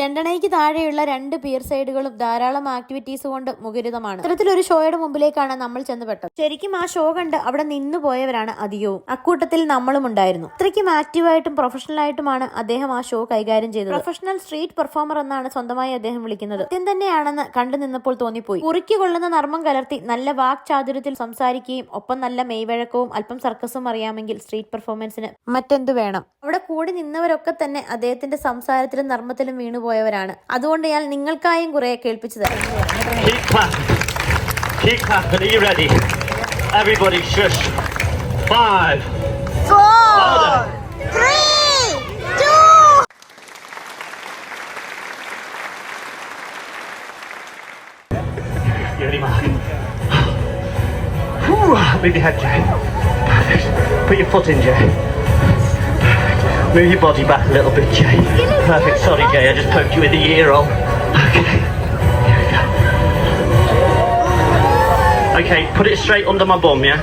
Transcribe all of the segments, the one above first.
ലണ്ടനയ്ക്ക് താഴെയുള്ള 2 പിയർ സൈഡുകളും ധാരാളം ആക്ടിവിറ്റീസ് കൊണ്ട് മുഖരിതമാണ്. ഇത്തരത്തിലൊരു ഷോയുടെ മുമ്പിലേക്കാണ് നമ്മൾ ചെന്നുപെട്ടത്. ശരിക്കും ആ ഷോ കണ്ട് അവിടെ നിന്നു പോയവരാണ് അധികവും. അക്കൂട്ടത്തിൽ നമ്മളും ഉണ്ടായിരുന്നു. അത്രയ്ക്കും ആക്റ്റീവായിട്ടും പ്രൊഫഷണലായിട്ടുമാണ് അദ്ദേഹം ആ ഷോ കൈകാര്യം ചെയ്തത്. പ്രൊഫഷണൽ സ്ട്രീറ്റ് പെർഫോമർ എന്നാണ് സ്വന്തമായി അദ്ദേഹം വിളിക്കുന്നത്. സത്യം തന്നെയാണെന്ന് കണ്ടു നിന്നപ്പോൾ തോന്നിപ്പോയി. കുറിക്ക് കൊള്ളുന്ന നർമ്മം കലർത്തി നല്ല വാക് ചാതുര്യത്തിൽ സംസാരിക്കുകയും ഒപ്പം നല്ല മെയ്വഴക്കവും അല്പം സർക്കസും അറിയാമെങ്കിൽ സ്ട്രീറ്റ് പെർഫോമൻസിന് മറ്റെന്തു വേണം. അവിടെ കൂടി നിന്നവരൊക്കെ തന്നെ അദ്ദേഹത്തിന്റെ സംസാരത്തിലും നർമ്മത്തിലും വീണുപോയവരാണ്. അതുകൊണ്ട് ഞാൻ നിങ്ങൾക്കായും കുറെ കേൾപ്പിച്ചു തരാം. Keep clapping. Are you ready? Everybody shush. 5, 4, 3, 2. You ready, Mark? Move your head, Jay. Perfect. Put your foot in, Jay. Move your body back a little bit, Jay. Perfect. Sorry, Jay, I just poked you with the ear roll. Okay. Here we go. Okay, put it straight under my bum, yeah?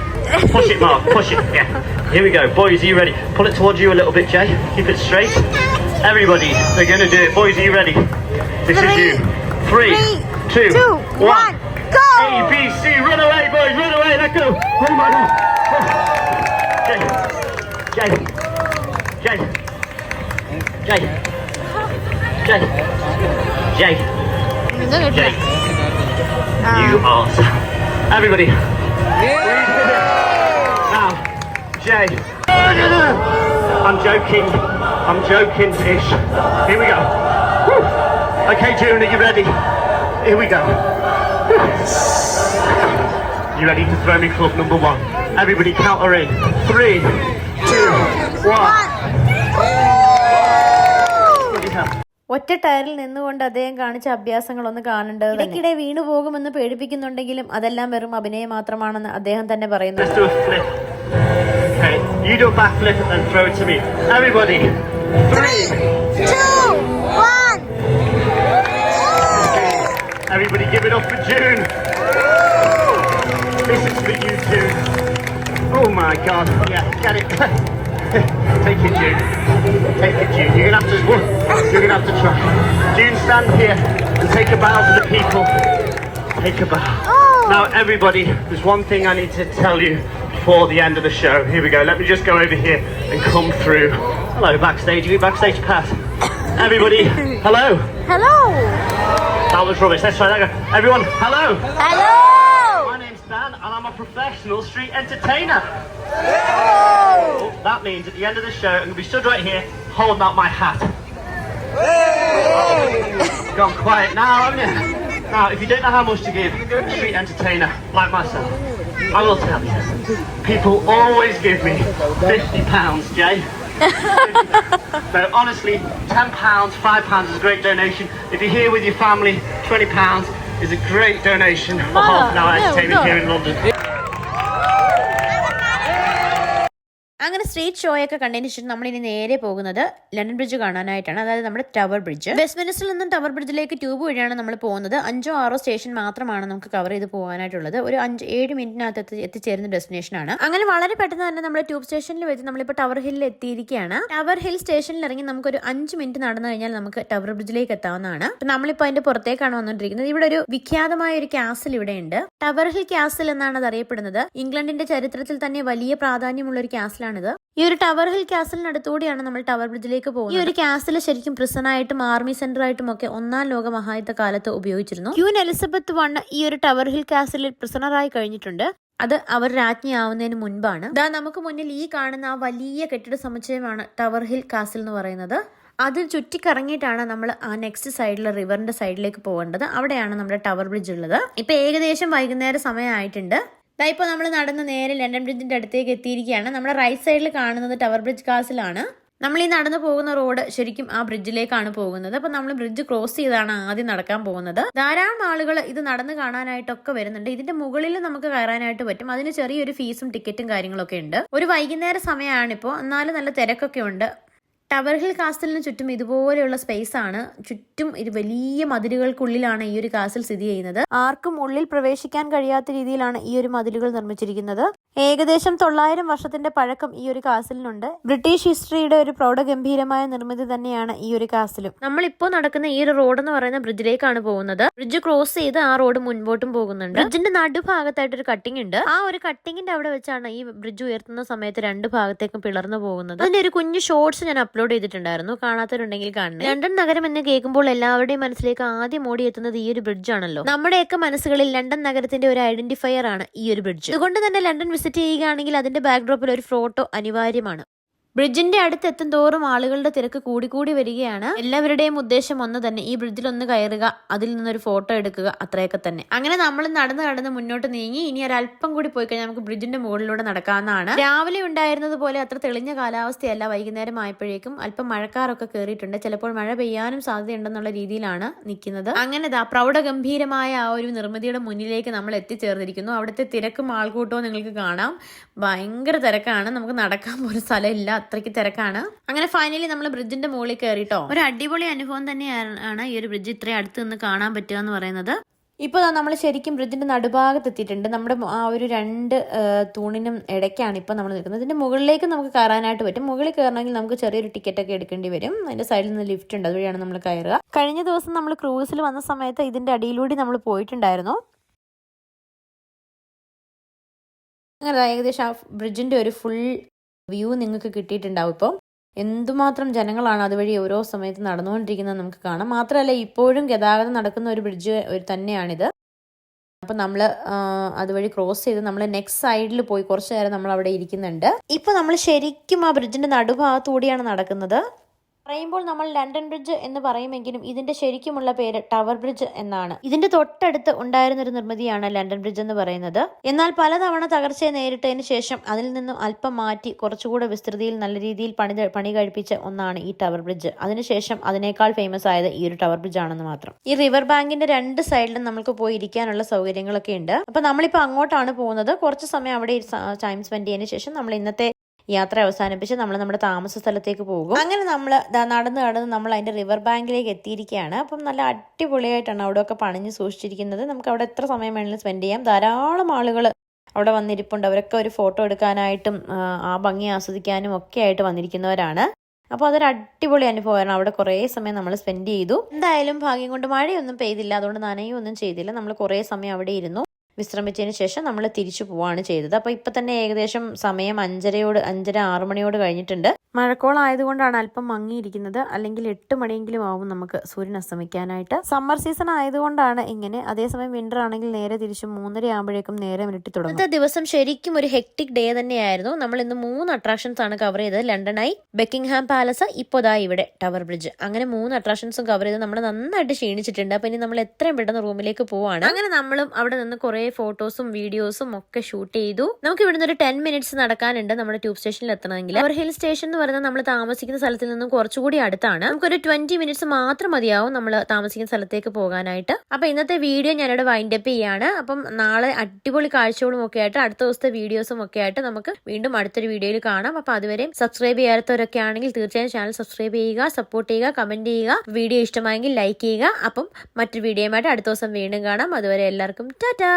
Push it, Mark. Push it. Yeah. Here we go. Boys, are you ready? Pull it towards you a little bit, Jay. Keep it straight. Everybody, they're going to do it. Boys, are you ready? This is you. 3, 2, 1. Go! A, B, C. Run away, boys. Run away. Let go. Oh, my God. Jay. Jay. Jay. Jay. Jay. Jay. Jay. You are. Everybody. Now, Jay. I'm joking. I'm joking-ish. Here we go. Woo. Okay, June, are you ready? Here we go. You ready to throw me club number 1? Everybody count her in. 3, 2, 1. ഒറ്റ ടയറിൽ നിന്നുകൊണ്ട് അദ്ദേഹം കാണിച്ച അഭ്യാസങ്ങളൊന്ന് കാണേണ്ടത്. ഇടയ്ക്കിടെ വീണു പോകുമെന്ന് പേടിപ്പിക്കുന്നുണ്ടെങ്കിലും അതെല്ലാം വെറും അഭിനയം മാത്രമാണെന്ന് അദ്ദേഹം തന്നെ പറയുന്നു. Let's do a flip. Okay, you do a back flip and throw it to me. Everybody. 3, 2, 1. Everybody give it up for June. This is for you, June. Oh my God. Yeah, get it. Take it, June. Take it, June. You're gonna have to try. June, stand here and take a bow to the people. Take a bow. Now, everybody, there's one thing I need to tell you before the end of the show. Here we go. Let me just go over here and come through. Hello, backstage. You backstage pass. Everybody, hello. Hello. That was rubbish. Let's try that again. Everyone, hello. Hello. My name's Dan, and I'm a professional street entertainer. Oh. That means at the end of the show, I'm going to be stood right here, holding out my hat. Gone quiet now, haven't you? Now, if you don't know how much to give a street entertainer like myself, I will tell you. People always give me £50, Jay. So honestly, £10, £5 is a great donation. If you're here with your family, £20 is a great donation for half an hour entertainment here in London. അങ്ങനെ street ഷോയൊക്കെ കണ്ടതിന് ശേഷം നമ്മൾ ഇനി നേരെ പോകുന്നത് London bridge കാണാനായിട്ടാണ്. അതായത് നമ്മുടെ tower bridge. വെസ്റ്റ്മിനിസ്റ്ററിൽ നിന്നും ടവർ ബ്രിഡ്ജിലേക്ക് ട്യൂബ് വഴിയാണ് നമ്മൾ പോകുന്നത്. 5ഓ 6ഓ സ്റ്റേഷൻ മാത്രമാണ് നമുക്ക് കവർ ചെയ്ത് പോകാനായിട്ടുള്ളത്. ഒരു 5-7 മിനിറ്റിനകത്ത് എത്തിച്ചേരുന്ന ഡെസ്റ്റിനേഷൻ ആണ്. അങ്ങനെ വളരെ പെട്ടെന്ന് തന്നെ നമ്മൾ ട്യൂബ് സ്റ്റേഷനിൽ വെച്ച് നമ്മളിപ്പോൾ ടവർ ഹില്ലിൽ എത്തിയിരിക്കുകയാണ്. ടവർ ഹിൽ സ്റ്റേഷനിൽ ഇറങ്ങി നമുക്കൊരു 5 മിനിറ്റ് നടന്നു കഴിഞ്ഞാൽ നമുക്ക് ടവർ ബ്രിഡ്ജിലേക്ക് എത്താവുന്നതാണ്. നമ്മളിപ്പോൾ അതിന്റെ പുറത്തേക്കാണ് വന്നുകൊണ്ടിരിക്കുന്നത്. ഇവിടെ ഒരു വിഖ്യാതമായ ഒരു കാസിൽ ഇവിടെ ഉണ്ട്. ടവർ ഹിൽ കാസിൽ എന്നാണ് അത് അറിയപ്പെടുന്നത്. ഇംഗ്ലണ്ടിന്റെ ചരിത്രത്തിൽ തന്നെ വലിയ പ്രാധാന്യമുള്ള ഒരു കാസിലാണ്. ഈ ഒരു ടവർ ഹിൽ കാസലിനടുത്തൂടെയാണ് നമ്മൾ ടവർ ബ്രിഡ്ജിലേക്ക് പോകുന്നത്. ഈ ഒരു കാസിൽ ശരിക്കും പ്രിസണായിട്ടും ആർമി സെന്റർ ആയിട്ടും ഒക്കെ 1ാം ലോക മഹായുദ്ധ കാലത്ത് ഉപയോഗിച്ചിരുന്നു. ക്വീൻ എലിസബത്ത് I ഈ ഒരു ടവർ ഹിൽ കാസലിൽ പ്രിസണറായി കഴിഞ്ഞിട്ടുണ്ട്. അത് അവർ രാജ്ഞിയാവുന്നതിന് മുൻപാണ്. നമുക്ക് മുന്നിൽ ഈ കാണുന്ന ആ വലിയ കെട്ടിട സമുച്ചയമാണ് ടവർ ഹിൽ കാസിൽ എന്ന് പറയുന്നത്. അത് ചുറ്റിക്കറങ്ങിയിട്ടാണ് നമ്മൾ ആ നെക്സ്റ്റ് സൈഡിലെ റിവറിന്റെ സൈഡിലേക്ക് പോകേണ്ടത്. അവിടെയാണ് നമ്മുടെ ടവർ ബ്രിഡ്ജ് ഉള്ളത്. ഇപ്പൊ ഏകദേശം വൈകുന്നേര സമയമായിട്ടുണ്ട്. ഇപ്പോൾ നമ്മൾ നടന്ന് നേരെ ലണ്ടൻ ബ്രിഡ്ജിന്റെ അടുത്തേക്ക് എത്തിയിരിക്കുകയാണ്. നമ്മുടെ റൈറ്റ് സൈഡിൽ കാണുന്നത് ടവർ ബ്രിഡ്ജ് കാസിലാണ്. നമ്മൾ ഈ നടന്നു പോകുന്ന റോഡ് ശരിക്കും ആ ബ്രിഡ്ജിലേക്കാണ് പോകുന്നത്. അപ്പൊ നമ്മൾ ബ്രിഡ്ജ് ക്രോസ് ചെയ്താണ് ആദ്യം നടക്കാൻ പോകുന്നത്. ധാരാളം ആളുകൾ ഇത് നടന്ന് കാണാനായിട്ടൊക്കെ വരുന്നുണ്ട്. ഇതിന്റെ മുകളിൽ നമുക്ക് കയറാനായിട്ട് പറ്റും. അതിന് ചെറിയൊരു ഫീസും ടിക്കറ്റും കാര്യങ്ങളൊക്കെ ഉണ്ട്. ഒരു വൈകുന്നേര സമയമാണിപ്പോൾ, എന്നാലും നല്ല തിരക്കൊക്കെ ഉണ്ട്. ടവർ ഹിൽ കാസ്റ്റലിന് ചുറ്റും ഇതുപോലെയുള്ള സ്പേസ് ആണ്. ചുറ്റും ഇത് വലിയ മതിലുകൾക്കുള്ളിലാണ് ഈ ഒരു കാസിൽ സ്ഥിതി ചെയ്യുന്നത്. ആർക്കും ഉള്ളിൽ പ്രവേശിക്കാൻ കഴിയാത്ത രീതിയിലാണ് ഈ ഒരു മതിലുകൾ നിർമ്മിച്ചിരിക്കുന്നത്. ഏകദേശം 900 വർഷത്തിന്റെ പഴക്കം ഈ ഒരു കാസിലിനുണ്ട്. ബ്രിട്ടീഷ് ഹിസ്റ്ററിയുടെ ഒരു പ്രൗഢഗംഭീരമായ നിർമ്മിതി തന്നെയാണ് ഈ ഒരു കാസിലും. നമ്മളിപ്പോ നടക്കുന്ന ഈ ഒരു റോഡ് എന്ന് പറയുന്ന ബ്രിഡ്ജിലേക്കാണ് പോകുന്നത്. ബ്രിഡ്ജ് ക്രോസ് ചെയ്ത് ആ റോഡ് മുൻപോട്ടും പോകുന്നുണ്ട്. ബ്രിഡ്ജിന്റെ നടുഭാഗത്തായിട്ട് ഒരു കട്ടിംഗ് ഉണ്ട്. ആ ഒരു കട്ടിങ്ങിന്റെ അവിടെ വെച്ചാണ് ഈ ബ്രിഡ്ജ് ഉയർത്തുന്ന സമയത്ത് 2 ഭാഗത്തേക്കും പിളർന്നു പോകുന്നത്. അതിന്റെ ഒരു കുഞ്ഞു ഷോർട്സ് ഞാൻ അപ്ലോഡ് ചെയ്തിട്ടുണ്ടായിരുന്നു, കാണാത്തവരുണ്ടെങ്കിൽ കാണണം. ലണ്ടൻ നഗരം എന്ന് കേൾക്കുമ്പോൾ എല്ലാവരുടെയും മനസ്സിലേക്ക് ആദ്യം ഓടിയെത്തുന്നത് ഈ ഒരു ബ്രിഡ്ജ് ആണല്ലോ. നമ്മുടെയൊക്കെ മനസ്സുകളിൽ ലണ്ടൻ നഗരത്തിന്റെ ഒരു ഐഡന്റിഫയർ ആണ് ഈ ഒരു ബ്രിഡ്ജ്. അതുകൊണ്ട് തന്നെ ലണ്ടൻ വിസിറ്റ് ചെയ്യുകയാണെങ്കിൽ അതിന്റെ ബാക്ക്ഡ്രോപ്പിൽ ഒരു ഫോട്ടോ അനിവാര്യമാണ്. ബ്രിഡ്ജിന്റെ അടുത്തെത്തും തോറും ആളുകളുടെ തിരക്ക് കൂടിക്കൂടി വരികയാണ്. എല്ലാവരുടെയും ഉദ്ദേശം ഒന്ന് തന്നെ, ഈ ബ്രിഡ്ജിൽ ഒന്ന് കയറുക, അതിൽ നിന്നൊരു ഫോട്ടോ എടുക്കുക, അത്രയൊക്കെ തന്നെ. അങ്ങനെ നമ്മൾ നടന്ന് മുന്നോട്ട് നീങ്ങി ഇനി ഒരല്പം കൂടി പോയി കഴിഞ്ഞാൽ നമുക്ക് ബ്രിഡ്ജിന്റെ മുകളിലൂടെ നടക്കാവുന്നതാണ്. രാവിലെ ഉണ്ടായിരുന്നത് പോലെ അത്ര തെളിഞ്ഞ കാലാവസ്ഥയല്ല. വൈകുന്നേരം ആയപ്പോഴേക്കും അല്പം മഴക്കാരൊക്കെ കയറിയിട്ടുണ്ട്. ചിലപ്പോൾ മഴ പെയ്യാനും സാധ്യതയുണ്ടെന്നുള്ള രീതിയിലാണ് നിൽക്കുന്നത്. അങ്ങനെ പ്രൗഢഗംഭീരമായ ആ ഒരു നിർമ്മിതിയുടെ മുന്നിലേക്ക് നമ്മൾ എത്തിച്ചേർന്നിരിക്കുന്നു. അവിടുത്തെ തിരക്കും ആൾക്കൂട്ടവും നിങ്ങൾക്ക് കാണാം. ഭയങ്കര തിരക്കാണ്. നമുക്ക് നടക്കാൻ പോലും സ്ഥലമില്ല, അത്രയ്ക്ക് തിരക്കാണ്. അങ്ങനെ ഫൈനലി നമ്മൾ ബ്രിഡ്ജിന്റെ മുകളിൽ കയറിട്ടോ. ഒരു അടിപൊളി അനുഭവം തന്നെയാണ് ഈ ഒരു ബ്രിഡ്ജ് ഇത്രയും അടുത്ത് നിന്ന് കാണാൻ പറ്റുക എന്ന് പറയുന്നത്. ഇപ്പോൾ നമ്മൾ ശരിക്കും ബ്രിഡ്ജിന്റെ നടുഭാഗത്ത് എത്തിയിട്ടുണ്ട്. നമ്മുടെ ആ ഒരു 2 തൂണിനും ഇടയ്ക്കാണ് ഇപ്പോൾ നമ്മൾ നിൽക്കുന്നത്. ഇതിന്റെ മുകളിലേക്ക് നമുക്ക് കയറാനായിട്ട് പറ്റും. മുകളിൽ കയറണമെങ്കിൽ നമുക്ക് ചെറിയൊരു ടിക്കറ്റ് ഒക്കെ എടുക്കേണ്ടി വരും. അതിന്റെ സൈഡിൽ നിന്ന് ലിഫ്റ്റ് ഉണ്ട്, അതുവഴിയാണ് നമ്മൾ കയറുക. കഴിഞ്ഞ ദിവസം നമ്മൾ ക്രൂസിൽ വന്ന സമയത്ത് ഇതിന്റെ അടിയിലൂടെ നമ്മൾ പോയിട്ടുണ്ടായിരുന്നു. അങ്ങനെ ഏകദേശം ആ ബ്രിഡ്ജിന്റെ ഒരു ഫുൾ വ്യൂ നിങ്ങൾക്ക് കിട്ടിയിട്ടുണ്ടാവും. ഇപ്പം എന്തുമാത്രം ജനങ്ങളാണ് അതുവഴി ഓരോ സമയത്ത് നടന്നുകൊണ്ടിരിക്കുന്നത് നമുക്ക് കാണാം. മാത്രമല്ല ഇപ്പോഴും ഗതാഗതം നടക്കുന്ന ഒരു ബ്രിഡ്ജ് തന്നെയാണിത്. അപ്പം നമ്മൾ അതുവഴി ക്രോസ് ചെയ്ത് നമ്മൾ നെക്സ്റ്റ് സൈഡിൽ പോയി കുറച്ച് നേരം നമ്മൾ അവിടെ ഇരിക്കുന്നുണ്ട്. ഇപ്പം നമ്മൾ ശരിക്കും ആ ബ്രിഡ്ജിന്റെ നടുഭാഗത്തൂടെയാണ് നടക്കുന്നത്. പറയുമ്പോൾ നമ്മൾ ലണ്ടൻ ബ്രിഡ്ജ് എന്ന് പറയുമെങ്കിലും ഇതിന്റെ ശരിക്കുമുള്ള പേര് ടവർ ബ്രിഡ്ജ് എന്നാണ്. ഇതിന്റെ തൊട്ടടുത്ത് ഉണ്ടായിരുന്ന ഒരു നിർമ്മിതിയാണ് ലണ്ടൻ ബ്രിഡ്ജ് എന്ന് പറയുന്നത്. എന്നാൽ പലതവണ തകർച്ചയെ നേരിട്ടതിന് ശേഷം അതിൽ നിന്നും അല്പം മാറ്റി കുറച്ചുകൂടെ വിസ്തൃതിയിൽ നല്ല രീതിയിൽ പണി കഴിപ്പിച്ച ഒന്നാണ് ഈ ടവർ ബ്രിഡ്ജ്. അതിനുശേഷം അതിനേക്കാൾ ഫേമസ് ആയത് ഈ ഒരു ടവർ ബ്രിഡ്ജ് ആണെന്ന് മാത്രം. ഈ റിവർ ബാങ്കിന്റെ 2 സൈഡിലും നമുക്ക് പോയി ഇരിക്കാനുള്ള സൗകര്യങ്ങളൊക്കെ ഉണ്ട്. അപ്പൊ നമ്മളിപ്പോ അങ്ങോട്ടാണ് പോകുന്നത്. കുറച്ച് സമയം അവിടെ ടൈം സ്പെൻഡ് ചെയ്തതിനു ശേഷം നമ്മൾ ഇന്നത്തെ യാത്ര അവസാനിപ്പിച്ച് നമ്മൾ നമ്മുടെ താമസ സ്ഥലത്തേക്ക് പോകും. അങ്ങനെ നമ്മൾ നടന്ന് നമ്മൾ അതിന്റെ റിവർ ബാങ്കിലേക്ക് എത്തിയിരിക്കുകയാണ്. അപ്പം നല്ല അടിപൊളിയായിട്ടാണ് അവിടെയൊക്കെ പണിഞ്ഞ് സൂക്ഷിച്ചിരിക്കുന്നത്. നമുക്ക് അവിടെ എത്ര സമയം വേണമെങ്കിലും സ്പെൻഡ് ചെയ്യാം. ധാരാളം ആളുകൾ അവിടെ വന്നിരിപ്പുണ്ട്. അവരൊക്കെ ഒരു ഫോട്ടോ എടുക്കാനായിട്ടും ആ ഭംഗി ആസ്വദിക്കാനും ഒക്കെ ആയിട്ട് വന്നിരിക്കുന്നവരാണ്. അപ്പോൾ അതൊരു അടിപൊളി അനുഭവമാണ്. അവിടെ കുറേ സമയം നമ്മൾ സ്പെൻഡ് ചെയ്തു. എന്തായാലും ഭാഗ്യം കൊണ്ട് മഴയൊന്നും പെയ്തില്ല, അതുകൊണ്ട് നനയൊന്നും ചെയ്തില്ല. നമ്മൾ കുറേ സമയം അവിടെ ഇരുന്നു. വിശ്രമിച്ചതിന് ശേഷം നമ്മൾ തിരിച്ചു പോവാണ് ചെയ്തത്. അപ്പോൾ ഇപ്പം തന്നെ ഏകദേശം സമയം 5:30-6 മണിയോട് കഴിഞ്ഞിട്ടുണ്ട്. മഴക്കോളായതുകൊണ്ടാണ് അല്പം മങ്ങിയിരിക്കുന്നത്. അല്ലെങ്കിൽ 8 മണിയെങ്കിലും ആവും നമുക്ക് സൂര്യൻ അസ്തമിക്കാനായിട്ട്. സമ്മർ സീസൺ ആയതുകൊണ്ടാണ് ഇങ്ങനെ. അതേസമയം വിന്റർ ആണെങ്കിൽ നേരെ തിരിച്ച് 3:30 ആകുമ്പോഴേക്കും നേരെ ഇരുട്ടി തുടങ്ങും. ഇന്നത്തെ ദിവസം ശരിക്കും ഒരു ഹെക്ടിക് ഡേ തന്നെയായിരുന്നു. നമ്മൾ ഇന്ന് 3 അട്രാക്ഷൻസ് ആണ് കവർ ചെയ്തത്. ലണ്ടനായി, ബക്കിംഗ്ഹാം പാലസ്, ഇപ്പോൾ ദാ ഇവിടെ ടവർ ബ്രിഡ്ജ്. അങ്ങനെ 3 അട്രാക്ഷൻസും കവർ ചെയ്ത് നമ്മൾ നന്നായിട്ട് ക്ഷീണിച്ചിട്ടുണ്ട്. അപ്പൊ ഇനി നമ്മൾ എത്രയും പെട്ടെന്ന് റൂമിലേക്ക് പോവാണ്. അങ്ങനെ നമ്മളും അവിടെ നിന്ന് കുറെ ഫോട്ടോസും വീഡിയോസും ഒക്കെ ഷൂട്ട് ചെയ്തു. നമുക്ക് ഇവിടുന്ന് ഒരു 10 മിനിറ്റ്സ് നടക്കാനുണ്ട് നമ്മുടെ ട്യൂബ് സ്റ്റേഷനിൽ എത്തണമെങ്കിൽ. ടവർ ഹിൽ സ്റ്റേഷൻ എന്ന് പറയുന്നത് നമ്മൾ താമസിക്കുന്ന സ്ഥലത്തിൽ നിന്നും കുറച്ചുകൂടി അടുത്താണ്. നമുക്കൊരു 20 മിനിറ്റ്സ് മാത്രം മതിയാവും നമ്മൾ താമസിക്കുന്ന സ്ഥലത്തേക്ക് പോകാനായിട്ട്. അപ്പൊ ഇന്നത്തെ വീഡിയോ ഞാനിവിടെ വൈൻഡ് അപ്പ് ചെയ്യാണ്. അപ്പം നാളെ അടിപൊളി കാഴ്ചകളും ഒക്കെ ആയിട്ട് അടുത്ത ദിവസത്തെ വീഡിയോസും ഒക്കെ ആയിട്ട് നമുക്ക് വീണ്ടും അടുത്തൊരു വീഡിയോയിൽ കാണാം. അപ്പൊ അതുവരെ സബ്സ്ക്രൈബ് ചെയ്യാത്തവരൊക്കെ ആണെങ്കിൽ തീർച്ചയായും ചാനൽ സബ്സ്ക്രൈബ് ചെയ്യുക, സപ്പോർട്ട് ചെയ്യുക, കമന്റ് ചെയ്യുക. വീഡിയോ ഇഷ്ടമായെങ്കിൽ ലൈക്ക് ചെയ്യുക. അപ്പം മറ്റൊരു വീഡിയോയുമായിട്ട് അടുത്ത ദിവസം വീണ്ടും കാണാം. അതുവരെ എല്ലാവർക്കും ടാറ്റാ.